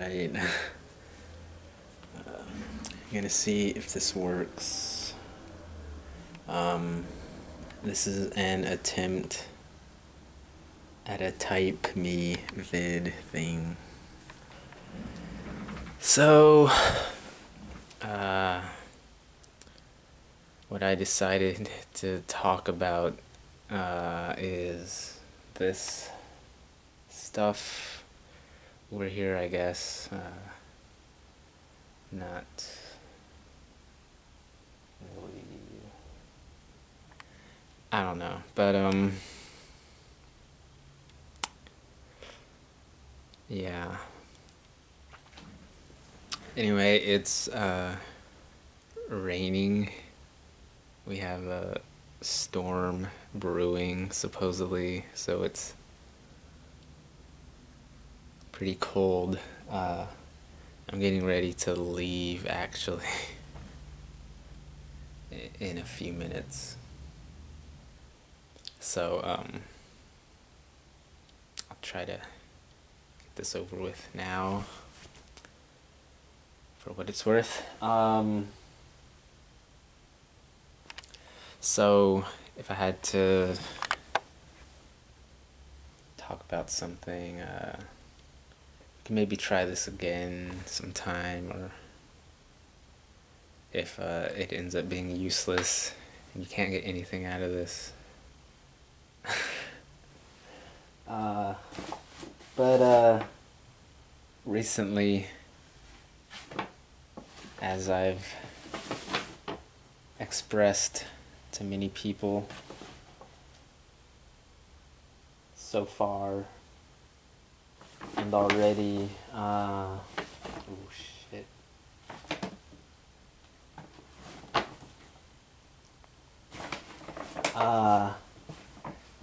Alright. I'm gonna see if this works. This is an attempt at a type me vid thing. So, what I decided to talk about is this stuff over here, I guess. Not really. I don't know, but yeah. Anyway, it's raining. We have a storm brewing, supposedly, so it's pretty cold. I'm getting ready to leave, actually, in a few minutes. So, I'll try to get this over with now, for what it's worth. So, if I had to talk about something, we can maybe try this again sometime, or if it ends up being useless and you can't get anything out of this. But recently, as I've expressed to many people so far, and already, oh shit.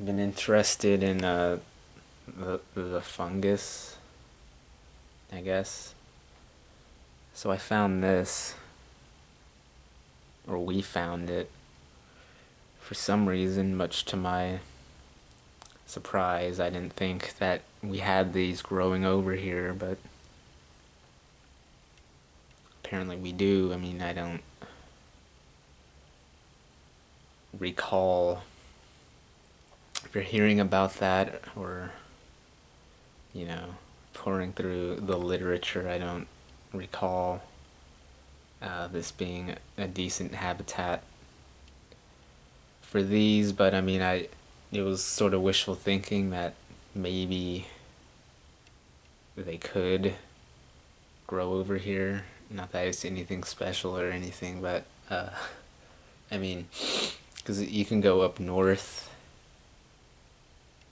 Been interested in the fungus, I guess. So I found this, or we found it, for some reason, much to my surprise. I didn't think that we had these growing over here, but apparently we do. I mean, I don't recall if you're hearing about that, or, you know, pouring through the literature. I don't recall this being a decent habitat for these, but I mean, it was sort of wishful thinking that maybe they could grow over here. Not that it's anything special or anything, but I mean, because you can go up north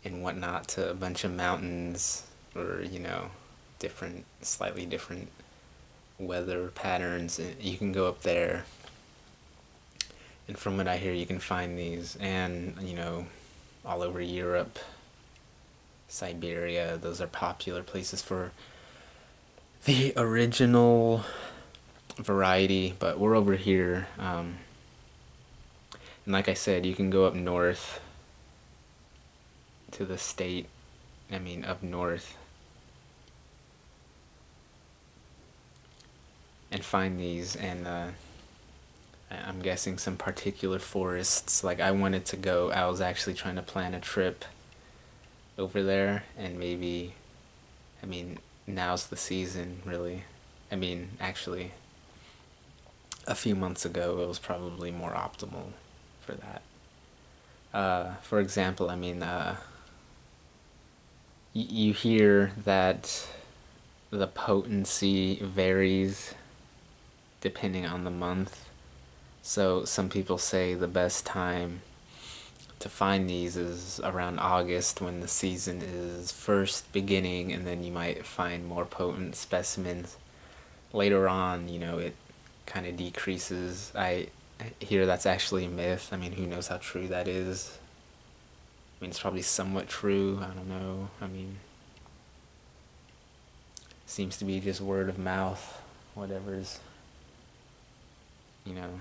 and whatnot to a bunch of mountains, or, you know, slightly different weather patterns. You can go up there, and from what I hear, you can find these, and, you know, all over Europe, Siberia. Those are popular places for the original variety, but we're over here, and like I said, you can go up north to the state, I mean up north, and find these, and I'm guessing some particular forests. Like, I was actually trying to plan a trip over there, and maybe, I mean, now's the season, really. I mean, actually, a few months ago it was probably more optimal for that. For example, I mean, you hear that the potency varies depending on the month. So some people say the best time to find these is around August, when the season is first beginning, and then you might find more potent specimens. Later on, you know, it kind of decreases. I hear that's actually a myth. I mean, who knows how true that is? I mean, it's probably somewhat true. I don't know. I mean, seems to be just word of mouth, whatever's, you know.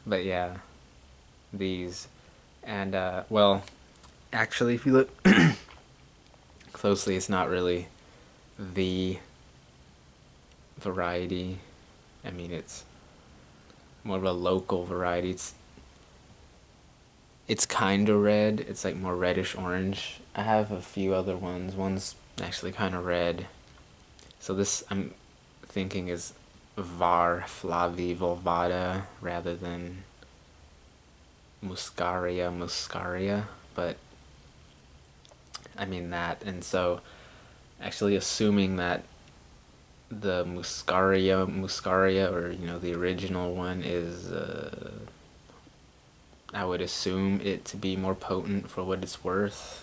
But yeah, these, and well, Actually, if you look closely, it's not really the variety. I mean, it's more of a local variety. It's kind of red. It's like more reddish orange. I have a few other ones. One's actually kind of red. So this I'm thinking is Var flavivulvata rather than muscaria, but I mean that. And so actually assuming that the muscaria, or the original one is I would assume it to be more potent for what it's worth.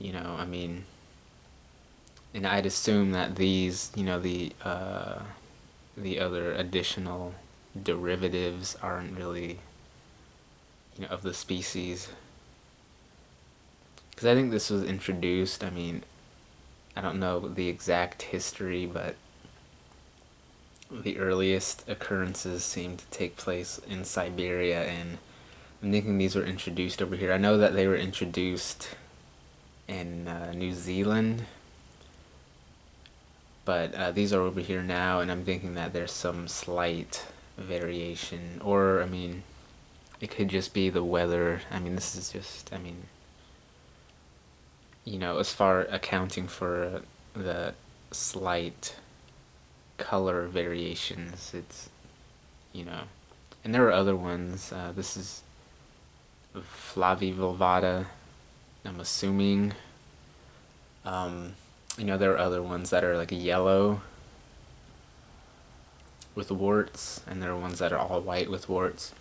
I mean, and I'd assume that these, the other additional derivatives aren't really, of the species. Because I think this was introduced, I mean, I don't know the exact history, but the earliest occurrences seem to take place in Siberia, and I'm thinking these were introduced over here. I know that they were introduced in New Zealand, but these are over here now, and I'm thinking that there's some slight variation, or, I mean, it could just be the weather. I mean, this is just, I mean, as far accounting for the slight color variations, it's, and there are other ones. This is flavivulvata, I'm assuming. There are other ones that are like yellow with warts, and there are ones that are all white with warts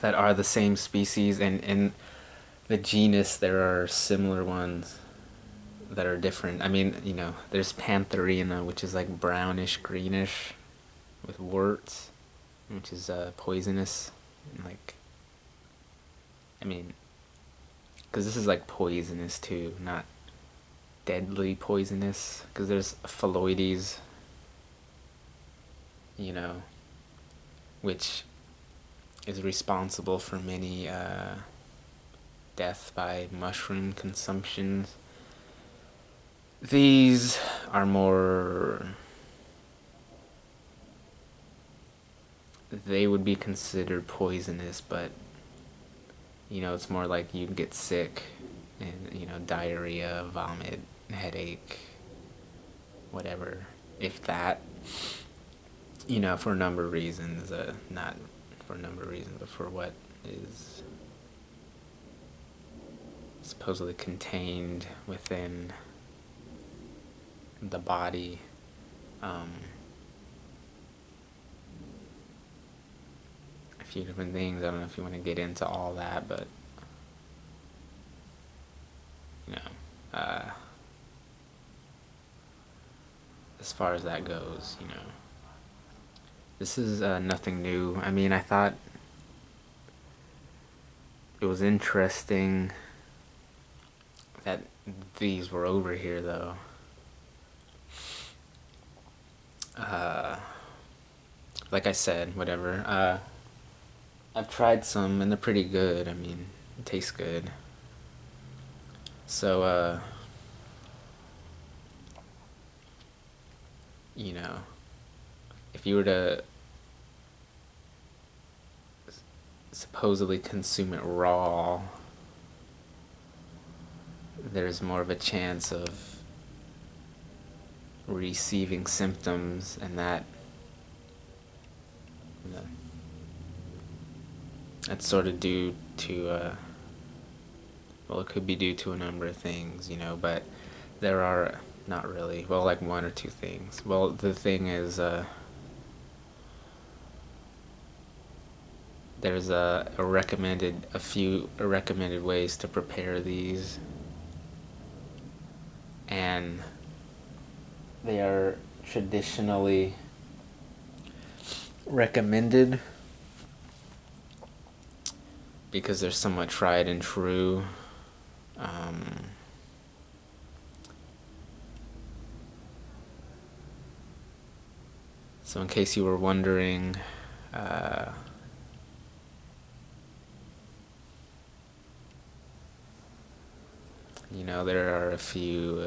that are the same species, and in the genus there are similar ones that are different. I mean, there's Pantherina, which is like brownish greenish with warts, which is poisonous. Like, I mean, because this is like poisonous too, not deadly poisonous. Because there's Phalloides, which is responsible for many death by mushroom consumptions. These are more, they would be considered poisonous, but it's more like you get sick and diarrhea, vomit, headache, whatever, if that, for a number of reasons. Not for a number of reasons, but for what is supposedly contained within the body. A few different things. I don't know if you want to get into all that, but as far as that goes, this is nothing new. I mean, I thought it was interesting that these were over here, though. Like I said, whatever. I've tried some, and they're pretty good. I mean, it tastes good. So, if you were to supposedly consume it raw, there's more of a chance of receiving symptoms, and that's sort of due to well, it could be due to a number of things, but there are not really, well, like one or two things. Well, the thing is, there's a few recommended ways to prepare these, and they are traditionally recommended because they're somewhat tried and true. So in case you were wondering, you know, there are a few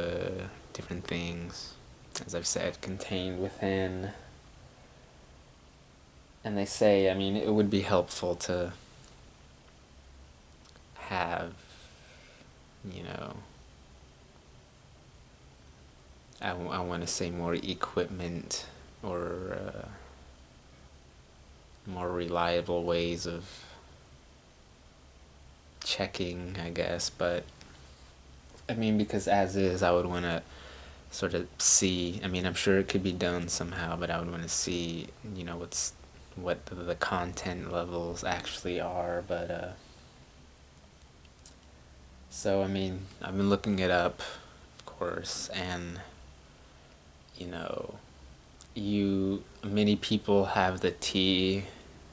different things, as I've said, contained within. And they say, I mean, it would be helpful to have, you know, I want to say more equipment or more reliable ways of checking, I guess. But I mean, because as is, I would want to sort of see. I mean, I'm sure it could be done somehow, but I would want to see, you know, what the content levels actually are. But so I mean, I've been looking it up, of course, and you know, many people have the tea.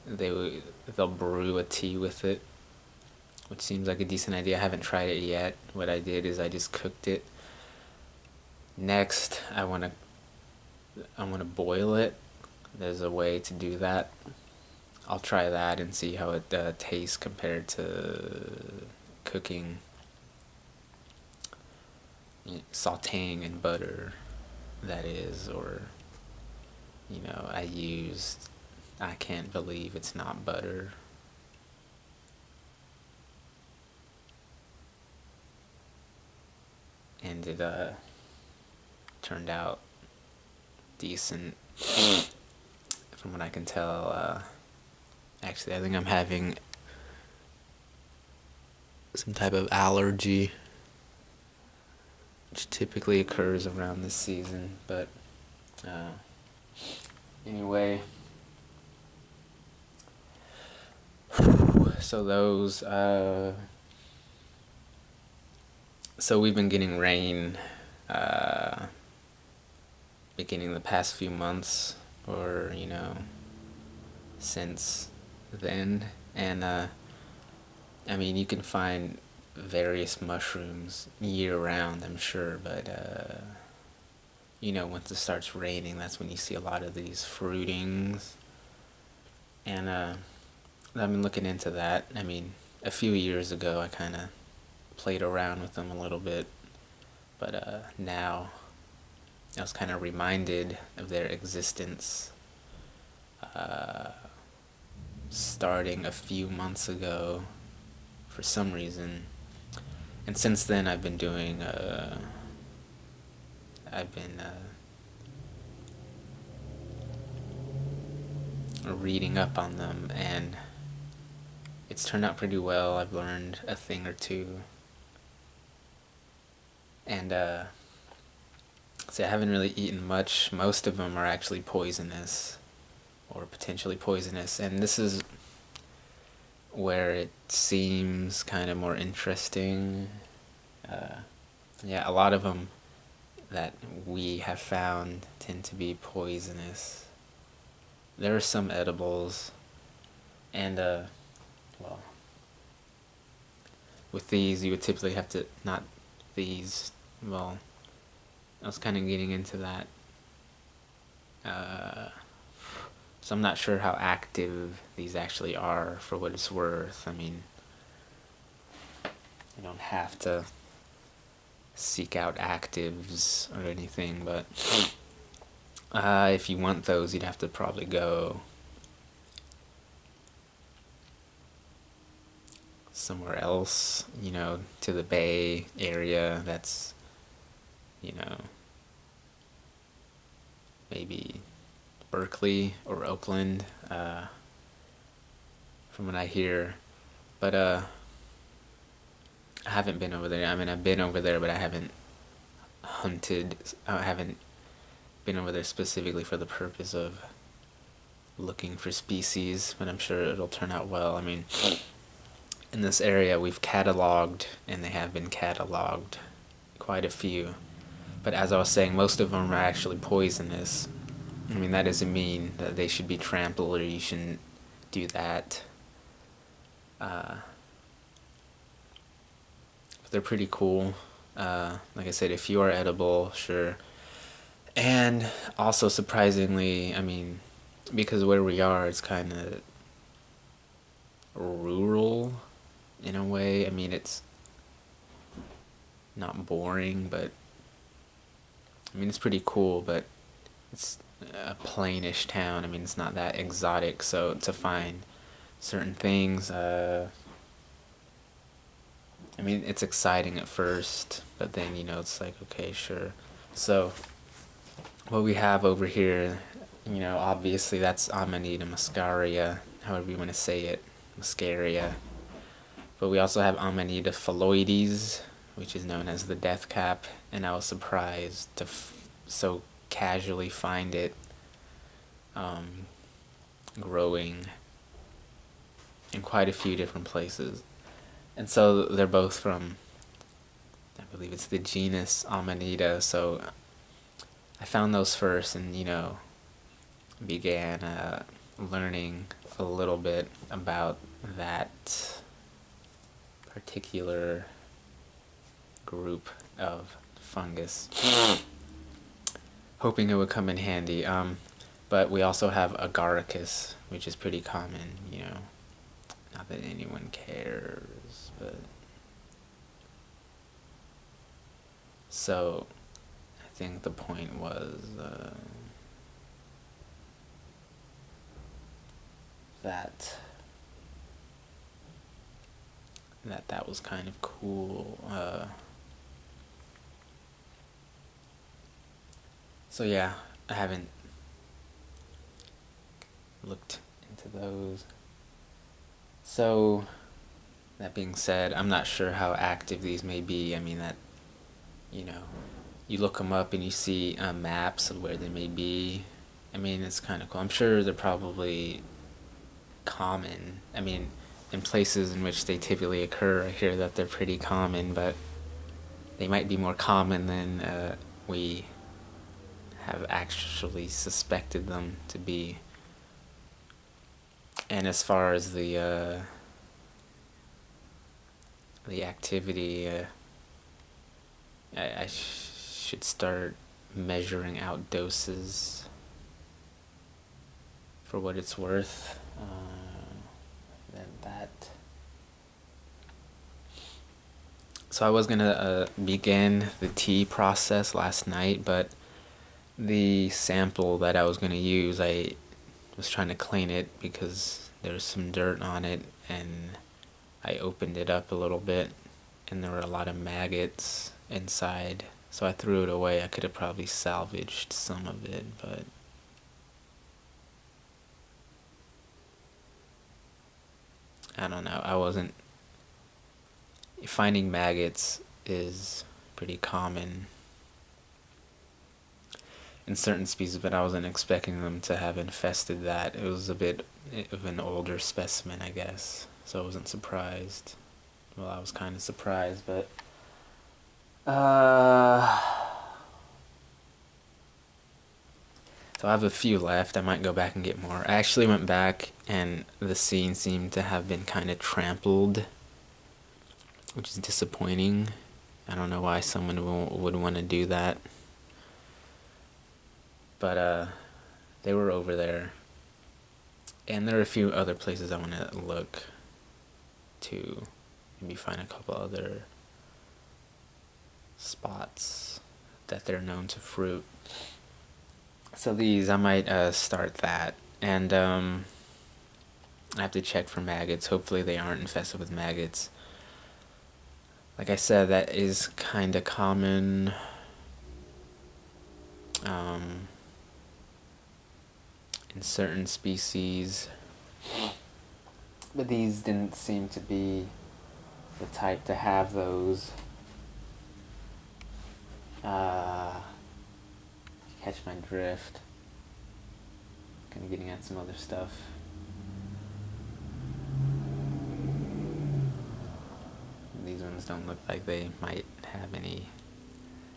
They'll brew a tea with it, which seems like a decent idea. I haven't tried it yet. What I did is I just cooked it. Next, I want to boil it. There's a way to do that. I'll try that and see how it tastes compared to cooking, sautéing in butter, that is, or, you know, I can't believe it's not butter. And it turned out decent from what I can tell. Actually, I think I'm having some type of allergy, which typically occurs around this season. But anyway, so those. So we've been getting rain beginning the past few months, or you know, since then. And I mean, you can find various mushrooms year round, I'm sure, but you know, once it starts raining, that's when you see a lot of these fruitings. And I've been looking into that. I mean, a few years ago I kind of played around with them a little bit, but now I was kind of reminded of their existence starting a few months ago for some reason. And since then I've been doing reading up on them, and it's turned out pretty well. I've learned a thing or two. And see, I haven't really eaten much. Most of them are actually poisonous or potentially poisonous, and this is where it seems kind of more interesting. Yeah, a lot of them that we have found tend to be poisonous. There are some edibles, and well, with these you would typically have to, not these, well, I was kind of getting into that. So I'm not sure how active these actually are, for what it's worth. I mean, you don't have to seek out actives or anything, but if you want those, you'd have to probably go somewhere else, you know, to the Bay Area. That's, you know, maybe Berkeley or Oakland, from what I hear. But I haven't been over there. I mean, I've been over there, but I haven't hunted. I haven't been over there specifically for the purpose of looking for species, but I'm sure it'll turn out well. I mean, in this area we've cataloged, and they have been cataloged, quite a few. But as I was saying, most of them are actually poisonous. I mean, that doesn't mean that they should be trampled or you shouldn't do that. But they're pretty cool. Like I said, if you are edible, sure. And also, surprisingly, I mean, because where we are, it's kind of rural in a way. I mean, it's not boring, but I mean, it's pretty cool, but it's a plainish town. I mean, it's not that exotic, so to find certain things, I mean, it's exciting at first, but then, you know, it's like, okay, sure. So, what we have over here, you know, obviously that's Amanita muscaria, however you want to say it, muscaria. But we also have Amanita phalloides, which is known as the death cap, and I was surprised to so casually find it growing in quite a few different places. And so they're both from, I believe it's the genus Amanita, so I found those first and, you know, began learning a little bit about that particular group of fungus, hoping it would come in handy. But we also have Agaricus, which is pretty common, you know, not that anyone cares, but so I think the point was that was kind of cool. So yeah, I haven't looked into those. So that being said, I'm not sure how active these may be. I mean, that, you know, you look them up and you see maps of where they may be. I mean, it's kind of cool. I'm sure they're probably common. I mean, in places in which they typically occur, I hear that they're pretty common, but they might be more common than we have actually suspected them to be. And as far as the activity, I should start measuring out doses for what it's worth. Then that. So I was gonna begin the tea process last night, but the sample that I was gonna use, I was trying to clean it because there's some dirt on it, and I opened it up a little bit and there were a lot of maggots inside, so I threw it away. I could have probably salvaged some of it, but I don't know. I wasn't. Finding maggots is pretty common in certain species, but I wasn't expecting them to have infested that. It was a bit of an older specimen, I guess, so I wasn't surprised. Well, I was kind of surprised, but so I have a few left. I might go back and get more. I actually went back and the scene seemed to have been kind of trampled, which is disappointing. I don't know why someone would want to do that. But they were over there. And there are a few other places I want to look to maybe find a couple other spots that they're known to fruit. So these, I might start that. And I have to check for maggots. Hopefully they aren't infested with maggots. Like I said, that is kind of common. In certain species. But these didn't seem to be the type to have those. Catch my drift. Kind of getting at some other stuff. These ones don't look like they might have any.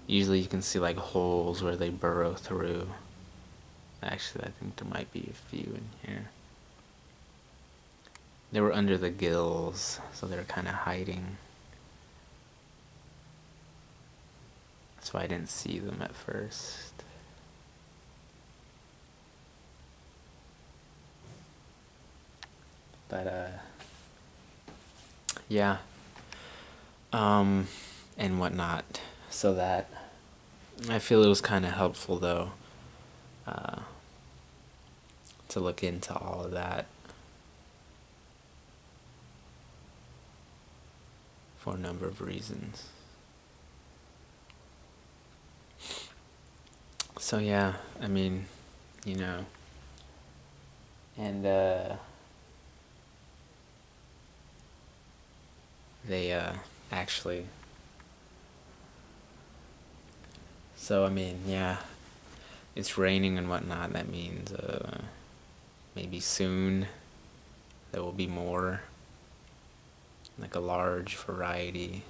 Usually you can see like holes where they burrow through. Actually, I think there might be a few in here. They were under the gills, so they were kind of hiding. That's why I didn't see them at first. But, yeah. and whatnot. So that I feel it was kind of helpful though, to look into all of that for a number of reasons. So yeah, I mean, you know, and they actually, so I mean, yeah, it's raining and whatnot. That means maybe soon there will be more, like a large variety.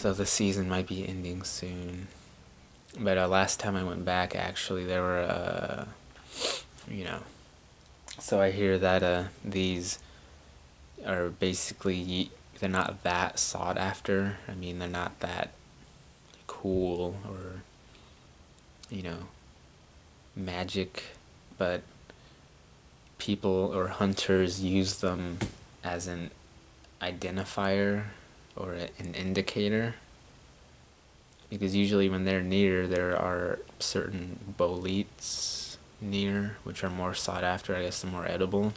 Though the season might be ending soon. But last time I went back, actually, there were, you know, so I hear that these are basically, they're not that sought after. I mean, they're not that cool or, you know, magic, but people or hunters use them as an identifier or an indicator, because usually when they're near, there are certain boletes near, which are more sought after. I guess they're more edible.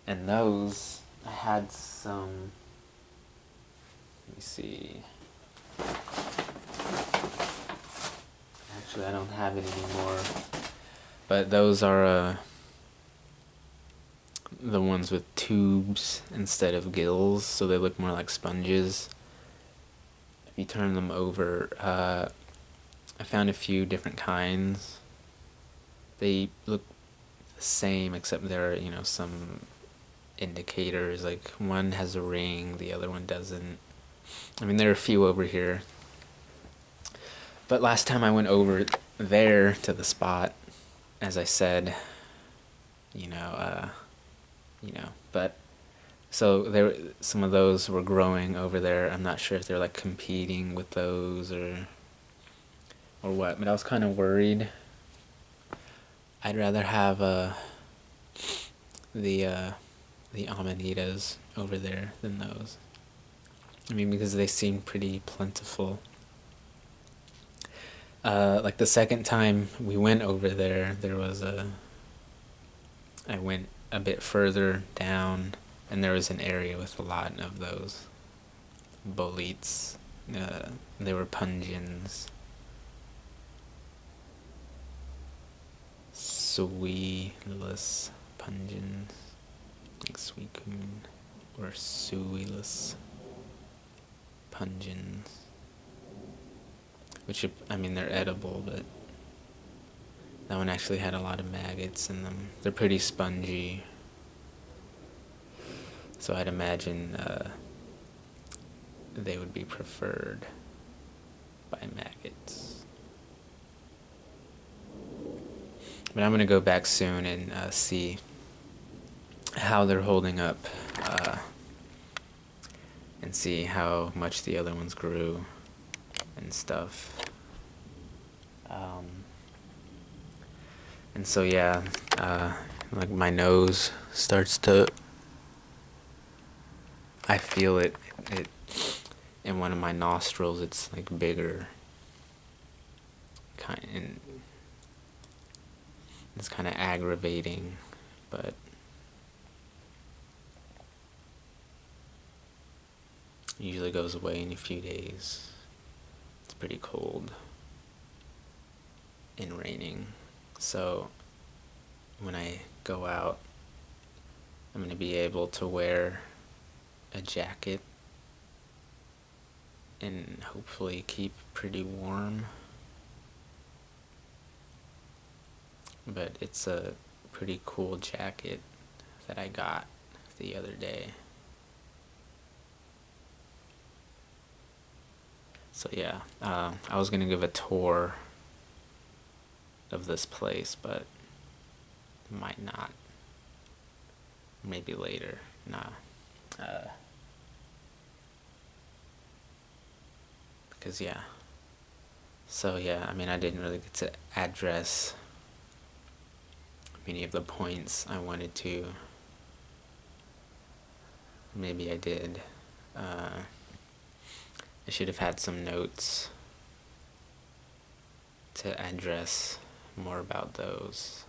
And those, I had some, let me see, actually I don't have it anymore, but those are the ones with tubes instead of gills, so they look more like sponges. If you turn them over, I found a few different kinds. They look the same, except there are, you know, some indicators, like one has a ring, the other one doesn't. I mean, there are a few over here. But last time I went over there to the spot, as I said, you know, but so there, some of those were growing over there. I'm not sure if they're like competing with those or what, but I was kind of worried. I'd rather have the amanitas over there than those. I mean, because they seem pretty plentiful. Like the second time we went over there, I went a bit further down, and there was an area with a lot of those boletes. They were pungens. Suilus pungens, like suicune, or Suilus pungens, which, I mean, they're edible, but that one actually had a lot of maggots in them. They're pretty spongy, so I'd imagine they would be preferred by maggots. But I'm going to go back soon and see how they're holding up, and see how much the other ones grew and stuff. And so yeah, like my nose starts to, I feel it in one of my nostrils. It's like bigger, and it's kind of aggravating, but it usually goes away in a few days. It's pretty cold and raining, so when I go out, I'm going to be able to wear a jacket and hopefully keep pretty warm. But it's a pretty cool jacket that I got the other day. So yeah, I was gonna give a tour of this place, but might not. Maybe later. Nah. Because yeah. So yeah, I mean, I didn't really get to address many of the points I wanted to. Maybe I did. I should have had some notes to address more about those,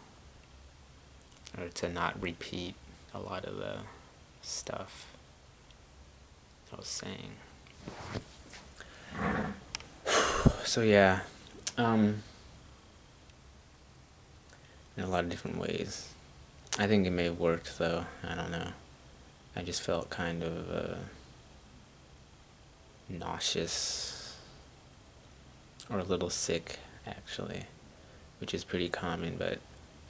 or to not repeat a lot of the stuff I was saying. So yeah, in a lot of different ways. I think it may have worked though, I don't know. I just felt kind of nauseous, or a little sick actually, which is pretty common, but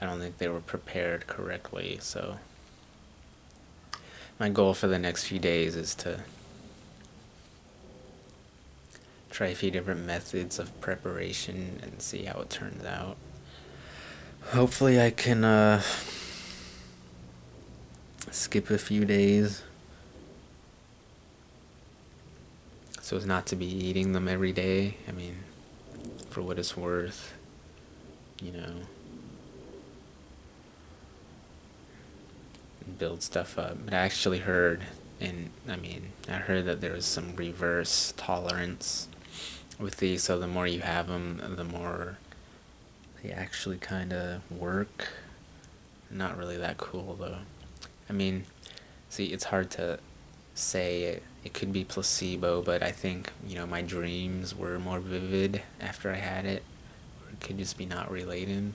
I don't think they were prepared correctly. So my goal for the next few days is to try a few different methods of preparation and see how it turns out. Hopefully I can skip a few days so as not to be eating them every day. I mean, for what it's worth, you know, build stuff up. But I actually heard, I heard that there was some reverse tolerance with these, so the more you have them, the more they actually kind of work. Not really that cool though. I mean, see, it's hard to say. It could be placebo, but I think, you know, my dreams were more vivid after I had it. Or it could just be not related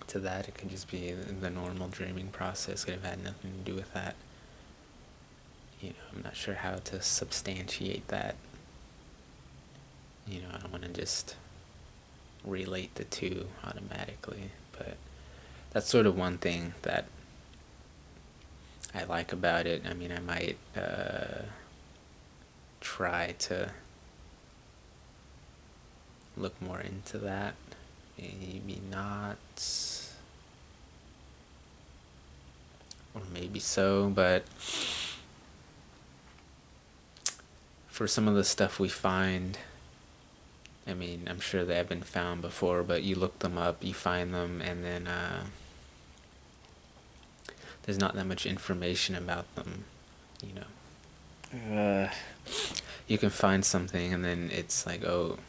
to that. It could just be the normal dreaming process. Could have had nothing to do with that. You know, I'm not sure how to substantiate that. You know, I don't want to just relate the two automatically, but that's sort of one thing that I like about it. I mean, I might try to look more into that. Maybe not, or maybe so, but for some of the stuff we find, I mean, I'm sure they have been found before, but you look them up, you find them, and then there's not that much information about them, you know. You can find something and then it's like, oh,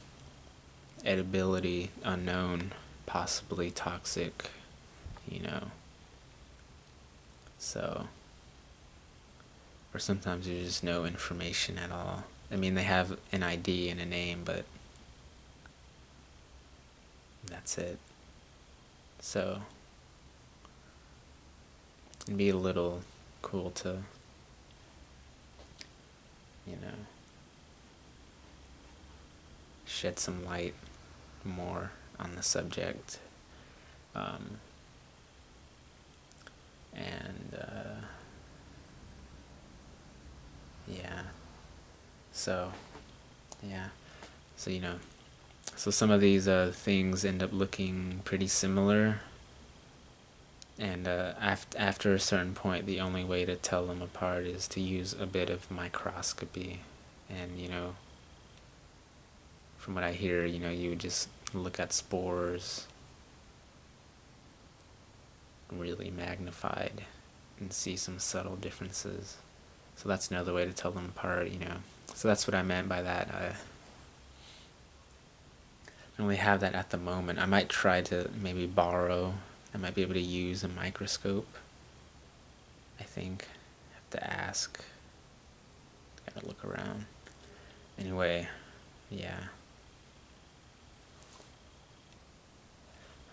edibility unknown, possibly toxic, you know. So, or sometimes there's just no information at all. I mean, they have an ID and a name, but that's it. So it'd be a little cool to, you know, shed some light more on the subject. Yeah. So, yeah. So, you know, so some of these things end up looking pretty similar. And after a certain point, the only way to tell them apart is to use a bit of microscopy. And, you know, from what I hear, you know, you would just look at spores really magnified and see some subtle differences. So that's another way to tell them apart, you know. So that's what I meant by that. I don't really have that at the moment. I might try to maybe borrow. I might be able to use a microscope, I think. I have to ask. Gotta look around. Anyway, yeah.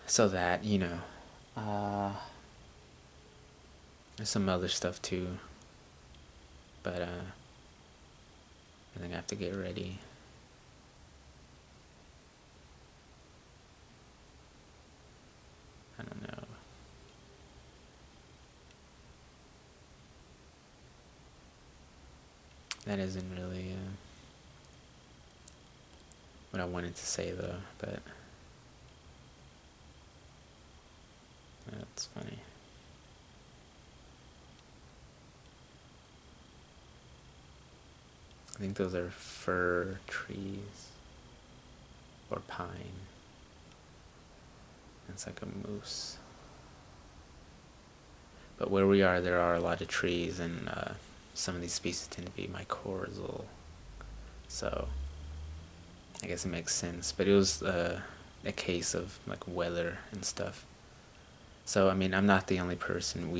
So that, you know, there's some other stuff too, but I think I have to get ready. I don't know. That isn't really what I wanted to say though, but that's funny. I think those are fir trees or pine. It's like a moose. But where we are, there are a lot of trees, and some of these species tend to be mycorrhizal, so I guess it makes sense. But it was a case of like weather and stuff. So I mean, I'm not the only person.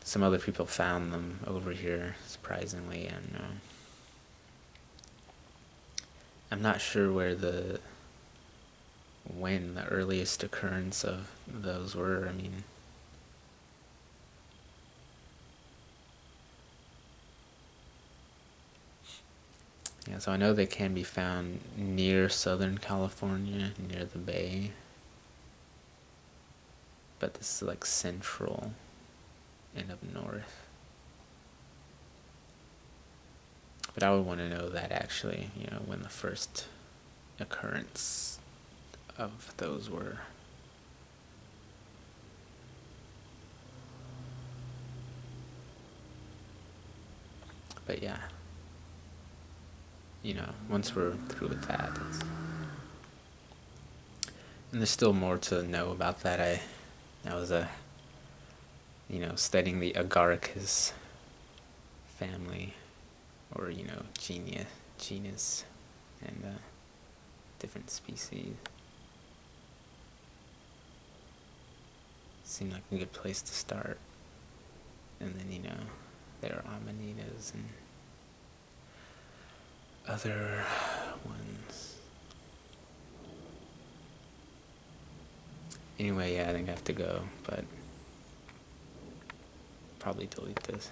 Some other people found them over here, surprisingly, and I'm not sure when the earliest occurrence of those were. I mean, yeah, so I know they can be found near Southern California, near the bay. But this is like central and up north. But I would want to know that actually, when the first occurrence of those were. But yeah, once we're through with that, and there's still more to know about that. I was studying the Agaricus family, or genus, and different species. Seemed like a good place to start. And then, there are Amanitas and other ones. Anyway, yeah, I think I have to go, but probably delete this.